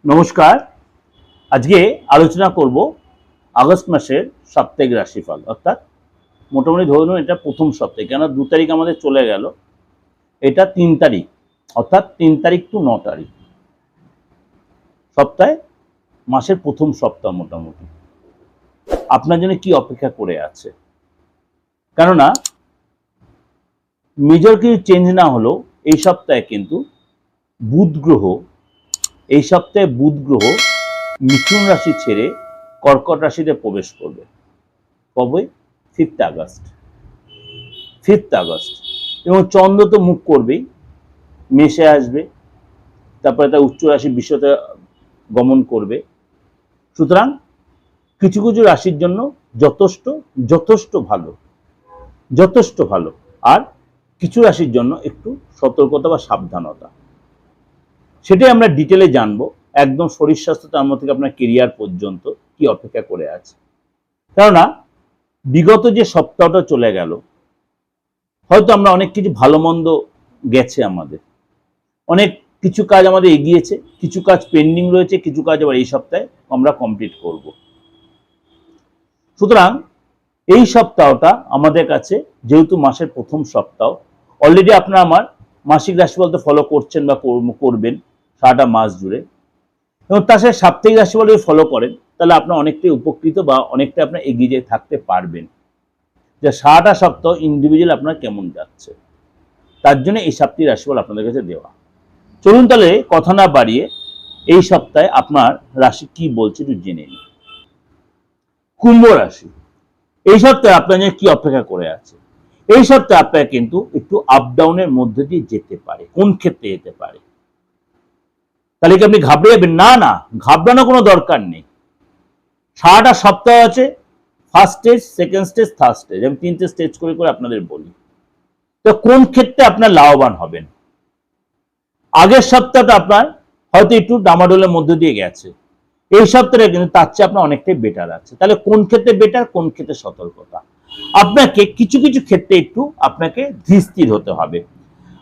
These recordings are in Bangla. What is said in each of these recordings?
নমস্কার। আজকে আলোচনা করব আগস্ট মাসের সাপ্তাহিক রাশিফল, অর্থাৎ মোটামুটি ধরুন এটা প্রথম সপ্তাহে, কেন 2 তারিখ আমাদের চলে গেল, এটা 3 তারিখ, অর্থাৎ 3 তারিখ টু 9 তারিখ সপ্তাহে, মাসের প্রথম সপ্তাহ। মোটামুটি আপনার জন্য কি অপেক্ষা করে আছে? কেননা মেজর কিছু চেঞ্জ না হলেও এই সপ্তাহে কিন্তু বুধ গ্রহ মিথুন রাশি ছেড়ে কর্কট রাশিতে প্রবেশ করবে। কবে? 5th August. এবং চন্দ্র তো মুখ করবেই, মেষে আসবে, তারপরে তার উচ্চ রাশি বৃষতে গমন করবে। সুতরাং কিছু কিছু রাশির জন্য যথেষ্ট ভালো, আর কিছু রাশির জন্য একটু সতর্কতা বা সাবধানতা, সেটাই আমরা ডিটেলে জানবো। একদম শরীর স্বাস্থ্য, তার মধ্যে থেকে আপনার কেরিয়ার পর্যন্ত কি অপেক্ষা করে আছে। কেননা বিগত যে সপ্তাহটা চলে গেল, হয়তো আমরা অনেক কিছু ভালো মন্দ গেছে, আমাদের অনেক কিছু কাজ আমাদের এগিয়েছে, কিছু কাজ পেন্ডিং রয়েছে, কিছু কাজ আবার এই সপ্তাহে আমরা কমপ্লিট করব। সুতরাং এই সপ্তাহটা আমাদের কাছে, যেহেতু মাসের প্রথম সপ্তাহ, অলরেডি আপনারা আমার মাসিক রাশিফল তো ফলো করছেন বা করবেন সারাটা মাস জুড়ে, এবং তার সাথে সাপ্তাহিক রাশিফল যদি ফলো করেন, তাহলে আপনার অনেকটাই উপকৃত বা অনেকটা আপনার এগিয়ে যেয়ে থাকতে পারবেন, যে সারাটা সপ্তাহ ইন্ডিভিজুয়াল আপনার কেমন যাচ্ছে। তার জন্য এই সাপ্তাহিক রাশিফল আপনাদের কাছে দেওয়া। চলুন তাহলে কথা না বাড়িয়ে এই সপ্তাহে আপনার রাশি কি বলছে একটু জেনে নিন। কুম্ভ রাশি, এই সপ্তাহে আপনার জন্য কি অপেক্ষা করে আছে? এই সপ্তাহে আপনার কিন্তু একটু আপ ডাউনের মধ্যে দিয়ে যেতে পারে। কোন ক্ষেত্রে যেতে পারে? তাহলে কি আপনি ঘাবড়ে যাবেন? না, ঘাবড়ানো কোনো দরকার নেই। সারাটা সপ্তাহ আছে, first stage, second stage, third stage, আমি 3টে স্টেজ করে আপনাদের বলি। তো কোন ক্ষেত্রে আপনার লাভবান হবেন? আগের সপ্তাহটা আপনার হয়তো একটু ডামাডোলের মধ্যে দিয়ে গেছে, এই সপ্তাহে কিন্তু তার চেয়ে আপনার অনেকটাই বেটার আছে। তাহলে কোন ক্ষেত্রে বেটার, কোন ক্ষেত্রে সতর্কতা? আপনাকে কিছু কিছু ক্ষেত্রে একটু আপনাকে ধীর হতে হবে।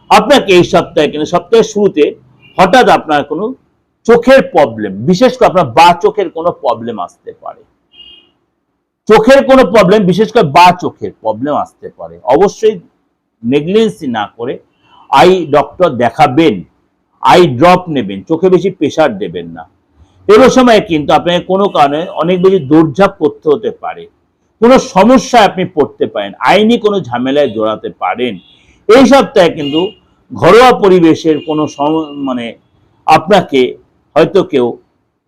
আপনাকে এই সপ্তাহে কিন্তু সপ্তাহের শুরুতে হঠাৎ আপনার কোনো চোখের প্রবলেম, বিশেষ করে আপনার বা চোখের কোনো প্রবলেম আসতে পারে। চোখের কোনো প্রবলেম, বিশেষ করে বা চোখের প্রবলেম আসতে পারে। অবশ্যই নেগলিজেন্সি না করে আই ডক্টর দেখাবেন, আই ড্রপ নেবেন, চোখে বেশি প্রেসার দেবেন না। এর সময় কিন্তু আপনাকে কোনো কারণে অনেক বেশি দৌড়ঝাঁপ করতে হতে পারে, কোনো সমস্যায় আপনি পড়তে পারেন, আইনি কোনো ঝামেলায় জড়াতে পারেন। এই সপ্তাহে কিন্তু ঘরোয়া পরিবেশের কোনো আপনাকে হয়তো কেউ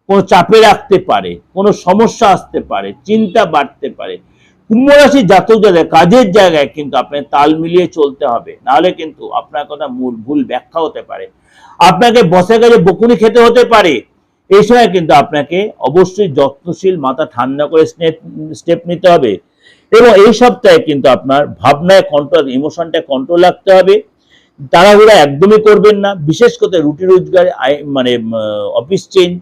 কোনো চাপে রাখতে পারে, কোনো সমস্যা আসতে পারে, চিন্তা বাড়তে পারে। কুম্ভ রাশির জাতক জাতির কাজের জায়গায় কিন্তু আপনাকে তাল মিলিয়ে চলতে হবে, নাহলে কিন্তু আপনার কথা ভুল ব্যাখ্যা হতে পারে, আপনাকে বসের কাছে বকুনি খেতে হতে পারে। এই সময় কিন্তু আপনাকে অবশ্যই যত্নশীল, মাথা ঠান্ডা করে স্টেপ নিতে হবে। এবং এই সপ্তাহে কিন্তু আপনার ভাবনায় কন্ট্রোল, ইমোশনটা কন্ট্রোল রাখতে হবে। তাড়াহুড়া একদমই করবেন না, বিশেষ করে রুটি রোজগার, অফিস চেঞ্জ,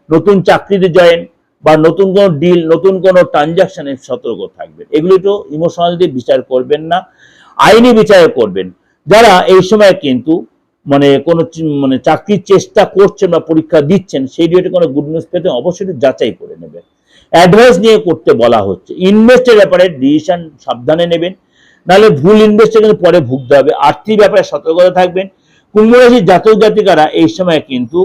নতুন চাকরিতে জয়েন বা নতুন কোনো ডিল, নতুন কোনো ট্রানজাকশনে সতর্ক থাকবেন। এগুলো একটু ইমোশনাল দিয়ে বিচার করবেন না, আইনি বিচার করবেন। যারা এই সময় কিন্তু কোনো চাকরির চেষ্টা করছেন বা পরীক্ষা দিচ্ছেন, সেই রিলেটেড কোনো গুড নিউজ পেতে অবশ্যই যাচাই করে নেবেন। অ্যাডভাইস নিয়ে করতে বলা হচ্ছে। ইনভেস্টের ব্যাপারে ডিসিশন সাবধানে নেবেন, নাহলে ভুল ইনভেস্টে কিন্তু পরে ভুগতে হবে। আর্থিক ব্যাপারে সতর্কতা থাকবেন। কুম্ভ রাশির জাতক জাতিকারা এই সময় কিন্তু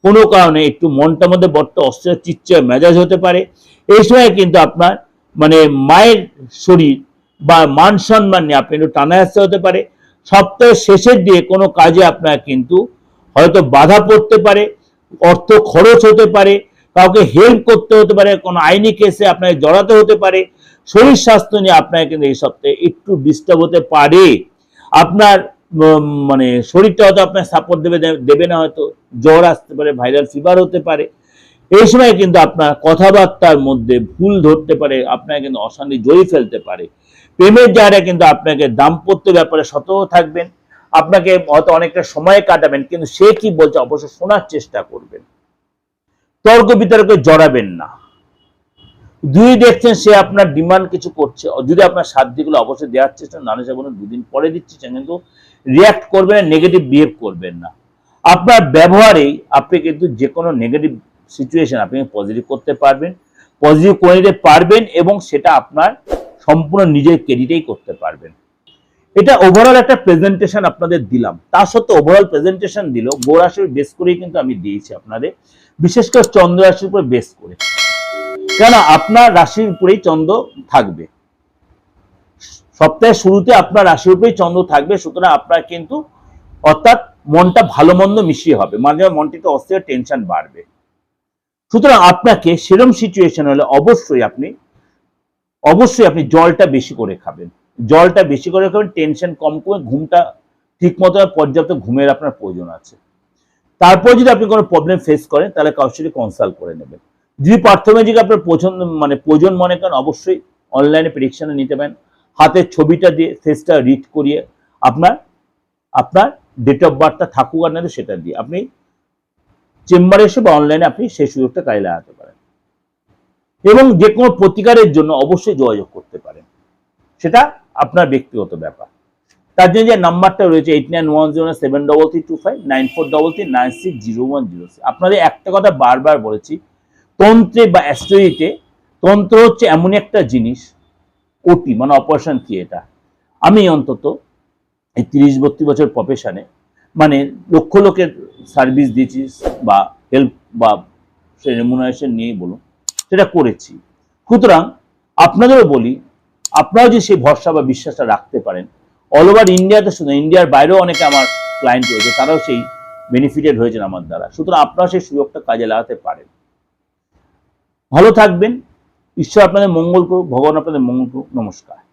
কোনো কারণে একটু মনটার মধ্যে বড্ড অস্থির, চিৎচার মেজাজ হতে পারে। এই সময় কিন্তু আপনার মায়ের শরীর বা মান সম্মান নিয়ে আপনি একটু টানা আসতে হতে পারে। সপ্তাহের শেষের দিয়ে কোনো কাজে আপনার কিন্তু হয়তো বাধা পড়তে পারে, অর্থ খরচ হতে পারে, কাউকে হেল্প করতে হতে পারে, কোনো আইনি কেসে আপনাকে জড়াতে হতে পারে। শরীর স্বাস্থ্য নিয়ে আপনার কিন্তু এই সপ্তাহে একটু ডিস্টার্ব হতে পারে। আপনার শরীরটা হয়তো আপনার সাপোর্ট দেবে না, হয়তো জ্বর আসতে পারে, ভাইরাল ফিভার হতে পারে। এই সময় কিন্তু আপনার কথাবার্তার মধ্যে ভুল ধরতে পারে, আপনাকে কিন্তু অশান্তি জড়িয়ে ফেলতে পারে। প্রেমের জায়গায় কিন্তু আপনাকে দাম্পত্য ব্যাপারে সতর্ক থাকবেন। আপনাকে হয়তো অনেকটা সময় কাটাবেন, কিন্তু সে কি বলছে অবশ্যই শোনার চেষ্টা করবেন। তর্ক বিতর্কে জড়াবেন না। দুই দেখছেন সে আপনার ডিমান্ড কিছু করছে, যদি আপনার সাধ্যগুলো অবশ্যই দেওয়ার চেষ্টা, নাহলে সে বলুন 2 দিন পরে দিচ্ছি, কিন্তু রিয়াক্ট করবেন না, নেগেটিভ বিহেভ করবেন না। আপনার ব্যবহারেই আপনি কিন্তু যে কোনো নেগেটিভ সিচুয়েশন আপনি পজিটিভ করতে পারবেন, পজিটিভ করে নিতে পারবেন এবং সেটা আপনার সম্পূর্ণ নিজের ক্রেডিটেই করতে পারবেন। এটা ওভারঅল একটা প্রেজেন্টেশন আপনাদের দিলাম। তার সত্ত্বেও ওভারঅল প্রেজেন্টেশন দিল গ্রহ রাশির বেস করেই কিন্তু আমি দিয়েছি আপনাদের, বিশেষ করে চন্দ্র রাশির উপর বেস করে, কেন আপনার রাশির উপরেই চন্দ্র থাকবে। সপ্তাহের শুরুতে আপনার রাশির উপরেই চন্দ্র থাকবে, সুতরাং আপনার কিন্তু অর্থাৎ মনটা ভালো মন্দ মিশিয়ে হবে, মাঝে মাঝে মনটিতে অস্থির টেনশন বাড়বে। সুতরাং আপনাকে সেরম সিচুয়েশন হলে অবশ্যই আপনি জলটা বেশি করে খাবেন, জলটা বেশি করে খাবেন, টেনশন কম করে, ঘুমটা ঠিক মতো পর্যাপ্ত ঘুমের আপনার প্রয়োজন আছে। তারপর যদি আপনি কোনো প্রবলেম ফেস করেন তাহলে কারোর সাথে কনসাল্ট করে নেবেন। যদি প্রাথমিক আপনার প্রয়োজন মনে করেন অবশ্যই অনলাইনে প্রেডিকশনে নিতে পারেন, হাতের ছবিটা দিয়ে ফেসটা রিড করিয়ে আপনার ডেট অফ বার্থটা থাকুক আর না সেটা দিয়ে আপনি চেম্বারে এসে বা অনলাইনে আপনি সেই সুযোগটা কাজে লাগাতে পারেন এবং যে কোনো প্রতিকারের জন্য অবশ্যই যোগাযোগ করতে পারেন, সেটা আপনার ব্যক্তিগত ব্যাপার। তার জন্য যে নাম্বারটা রয়েছে 891073339433960106। আপনাদের একটা কথা বারবার বলেছি, তন্ত্রে বা অ্যাস্ট্রোলজিতে তন্ত্র হচ্ছে এমন একটা জিনিস, ওটি মানে অপারেশন থিয়েটার। আমি অন্তত এই 30-32 বছর প্রফেশনে মানে লক্ষ লোকের সার্ভিস দিয়েছি বা হেল্প বা রেমুনারেশন নিয়েই বলুন, সেটা করেছি। সুতরাং আপনাদেরও বলি, আপনারাও যদি সেই ভরসা বা বিশ্বাসটা রাখতে পারেন, অল ওভার ইন্ডিয়াতে শুধু ইন্ডিয়ার বাইরেও অনেকে আমার ক্লায়েন্ট রয়েছে, তারাও সেই বেনিফিটেড হয়েছেন আমার দ্বারা। সুতরাং আপনারা সেই সুযোগটা কাজে লাগাতে পারেন। ভালো থাকবেন, ঈশ্বর আপনাদের মঙ্গল করুক, ভগবান আপনাদের মঙ্গল করুক। নমস্কার।